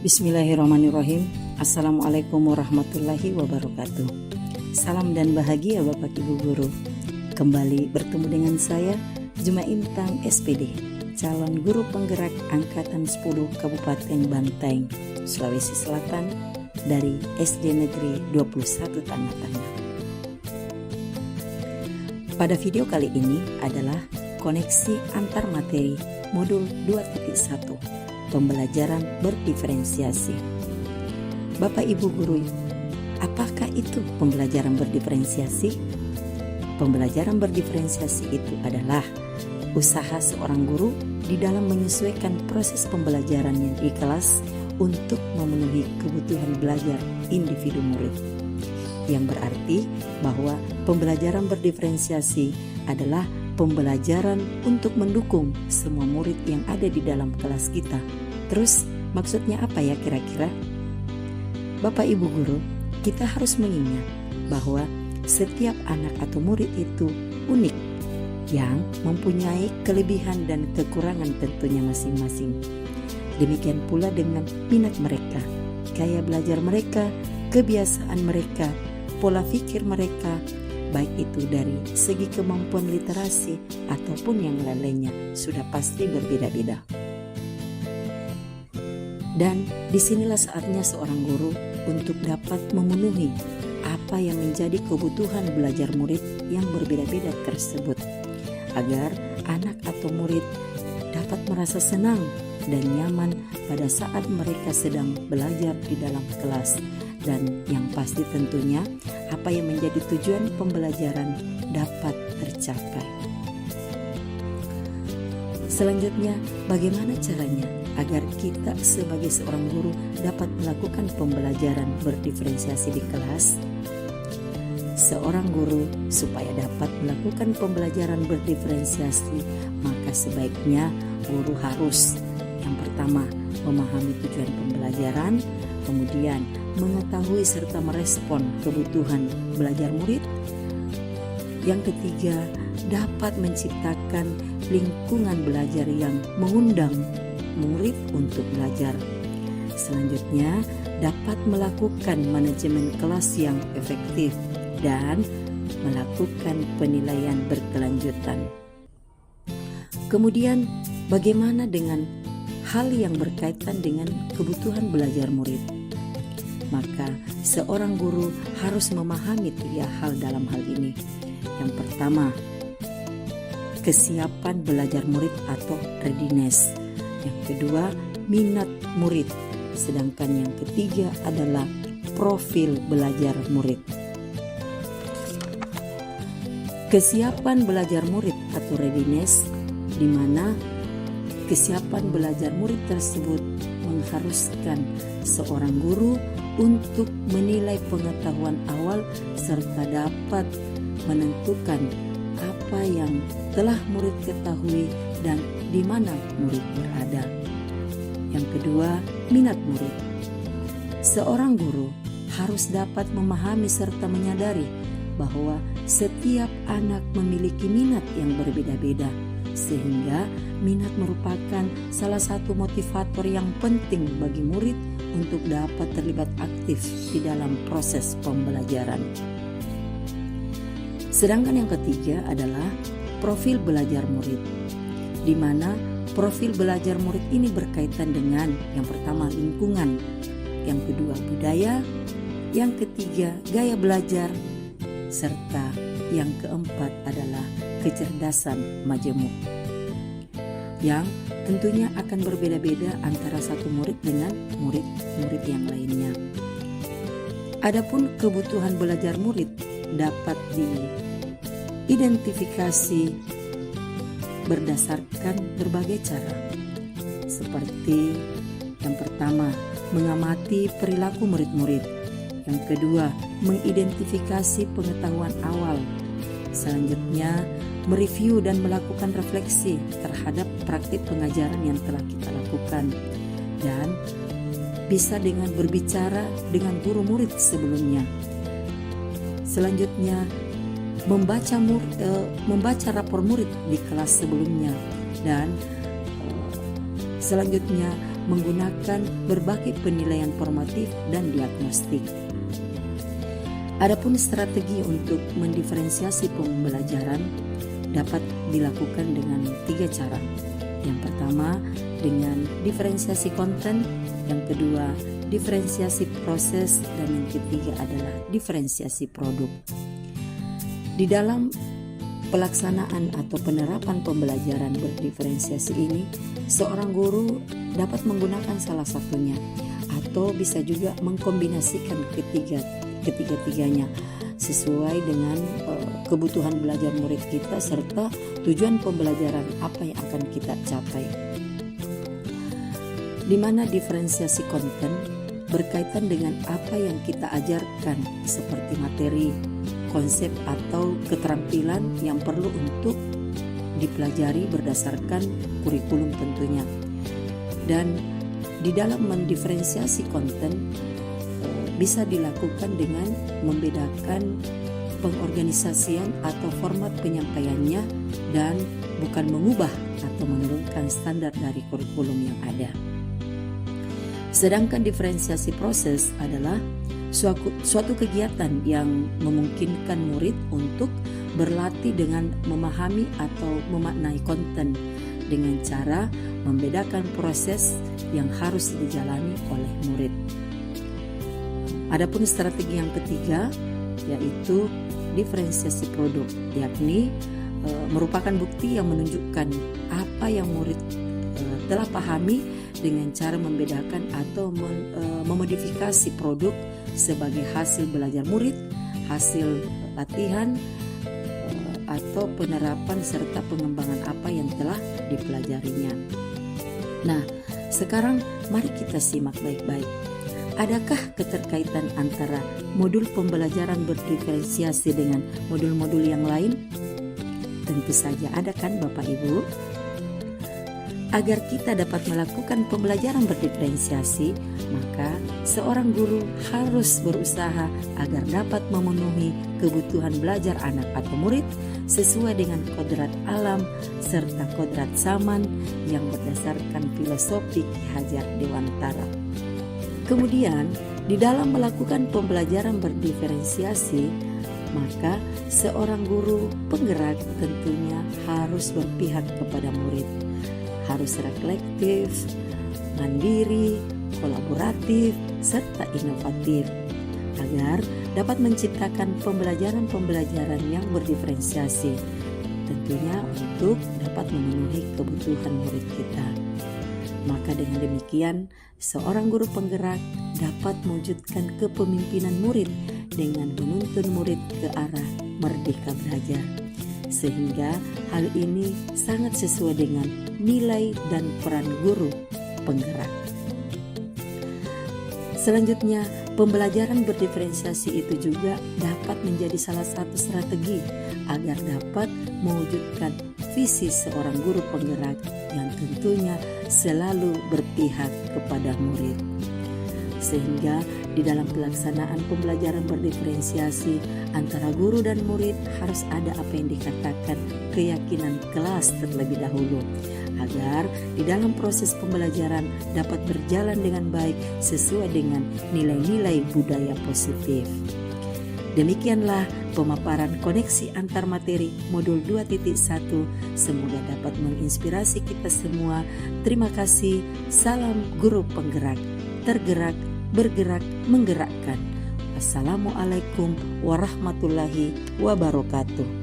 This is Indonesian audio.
Bismillahirrahmanirrahim. Assalamualaikum warahmatullahi wabarakatuh. Salam dan bahagia Bapak Ibu Guru. Kembali bertemu dengan saya Juma Intang SPD, calon guru penggerak Angkatan 10 Kabupaten Bantaeng, Sulawesi Selatan dari SD Negeri 21 Tanah Tengah. Pada video kali ini adalah koneksi antar materi modul 2.1. Pembelajaran berdiferensiasi. Bapak Ibu Guru, apakah itu pembelajaran berdiferensiasi? Pembelajaran berdiferensiasi itu adalah usaha seorang guru di dalam menyesuaikan proses pembelajarannya di kelas untuk memenuhi kebutuhan belajar individu murid. Yang berarti bahwa pembelajaran berdiferensiasi adalah pembelajaran untuk mendukung semua murid yang ada di dalam kelas kita. Terus maksudnya apa ya kira-kira? Bapak Ibu Guru, kita harus mengingat bahwa setiap anak atau murid itu unik, yang mempunyai kelebihan dan kekurangan tentunya masing-masing. Demikian pula dengan minat mereka, gaya belajar mereka, kebiasaan mereka, pola pikir mereka, baik itu dari segi kemampuan literasi ataupun yang lainnya sudah pasti berbeda-beda. Dan disinilah saatnya seorang guru untuk dapat memenuhi apa yang menjadi kebutuhan belajar murid yang berbeda-beda tersebut, agar anak atau murid dapat merasa senang dan nyaman pada saat mereka sedang belajar di dalam kelas. Dan yang pasti tentunya apa yang menjadi tujuan pembelajaran dapat tercapai. Selanjutnya, bagaimana caranya agar kita sebagai seorang guru dapat melakukan pembelajaran berdiferensiasi di kelas? Seorang guru supaya dapat melakukan pembelajaran berdiferensiasi, maka sebaiknya guru harus yang pertama memahami tujuan pembelajaran, kemudian mengetahui serta merespon kebutuhan belajar murid. Yang ketiga, dapat menciptakan lingkungan belajar yang mengundang murid untuk belajar. Selanjutnya, dapat melakukan manajemen kelas yang efektif dan melakukan penilaian berkelanjutan. Kemudian, bagaimana dengan hal yang berkaitan dengan kebutuhan belajar murid? Maka seorang guru harus memahami 3 hal dalam hal ini. Yang pertama, kesiapan belajar murid atau readiness. Yang kedua, minat murid. Sedangkan yang ketiga adalah profil belajar murid. Kesiapan belajar murid atau readiness, di mana kesiapan belajar murid tersebut mengharuskan seorang guru untuk menilai pengetahuan awal serta dapat menentukan apa yang telah murid ketahui dan di mana murid berada. Yang kedua, minat murid. Seorang guru harus dapat memahami serta menyadari bahwa setiap anak memiliki minat yang berbeda-beda, sehingga minat merupakan salah satu motivator yang penting bagi murid untuk dapat terlibat aktif di dalam proses pembelajaran. Sedangkan yang ketiga adalah profil belajar murid, di mana profil belajar murid ini berkaitan dengan yang pertama lingkungan, yang kedua budaya, yang ketiga gaya belajar, serta yang keempat adalah kecerdasan majemuk, yang tentunya akan berbeda-beda antara satu murid dengan murid-murid yang lainnya. Adapun kebutuhan belajar murid dapat diidentifikasi berdasarkan berbagai cara. Seperti yang pertama, mengamati perilaku murid-murid. Yang kedua, mengidentifikasi pengetahuan awal. Selanjutnya, mereview dan melakukan refleksi terhadap praktik pengajaran yang telah kita lakukan, dan bisa dengan berbicara dengan guru murid sebelumnya. Selanjutnya, membaca rapor murid di kelas sebelumnya, dan selanjutnya menggunakan berbagai penilaian formatif dan diagnostik. Adapun strategi untuk mendiferensiasi pembelajaran dapat dilakukan dengan 3 cara. Yang pertama dengan diferensiasi konten, yang kedua diferensiasi proses, dan yang ketiga adalah diferensiasi produk. Di dalam pelaksanaan atau penerapan pembelajaran berdiferensiasi ini, seorang guru dapat menggunakan salah satunya atau bisa juga mengkombinasikan ketiga-tiganya sesuai dengan kebutuhan belajar murid kita serta tujuan pembelajaran apa yang akan kita capai. Di mana diferensiasi konten berkaitan dengan apa yang kita ajarkan seperti materi, konsep atau keterampilan yang perlu untuk dipelajari berdasarkan kurikulum tentunya. Dan di dalam mendiferensiasi konten bisa dilakukan dengan membedakan pengorganisasian atau format penyampaiannya dan bukan mengubah atau menurunkan standar dari kurikulum yang ada. Sedangkan diferensiasi proses adalah suatu kegiatan yang memungkinkan murid untuk berlatih dengan memahami atau memaknai konten dengan cara membedakan proses yang harus dijalani oleh murid. Adapun strategi yang ketiga yaitu diferensiasi produk, yakni merupakan bukti yang menunjukkan apa yang murid telah pahami dengan cara membedakan atau memodifikasi produk sebagai hasil belajar murid, hasil latihan atau penerapan serta pengembangan apa yang telah dipelajarinya. Nah, sekarang mari kita simak baik-baik. Adakah keterkaitan antara modul pembelajaran berdiferensiasi dengan modul-modul yang lain? Tentu saja ada kan Bapak Ibu? Agar kita dapat melakukan pembelajaran berdiferensiasi, maka seorang guru harus berusaha agar dapat memenuhi kebutuhan belajar anak atau murid sesuai dengan kodrat alam serta kodrat zaman yang berdasarkan filosofi Ki Hajar Dewantara. Kemudian, di dalam melakukan pembelajaran berdiferensiasi, maka seorang guru penggerak tentunya harus berpihak kepada murid. Harus reflektif, mandiri, kolaboratif, serta inovatif agar dapat menciptakan pembelajaran-pembelajaran yang berdiferensiasi, tentunya untuk dapat memenuhi kebutuhan murid kita. Maka dengan demikian, seorang guru penggerak dapat mewujudkan kepemimpinan murid dengan menuntun murid ke arah merdeka belajar. Sehingga hal ini sangat sesuai dengan nilai dan peran guru penggerak. Selanjutnya, pembelajaran berdiferensiasi itu juga dapat menjadi salah satu strategi agar dapat mewujudkan visi seorang guru penggerak yang tentunya selalu berpihak kepada murid. Sehingga di dalam pelaksanaan pembelajaran berdiferensiasi antara guru dan murid harus ada apa yang dikatakan keyakinan kelas terlebih dahulu, agar di dalam proses pembelajaran dapat berjalan dengan baik sesuai dengan nilai-nilai budaya positif. Demikianlah pemaparan koneksi antar materi modul 2.1. Semoga dapat menginspirasi kita semua. Terima kasih. Salam guru penggerak, tergerak, bergerak, menggerakkan. Assalamualaikum warahmatullahi wabarakatuh.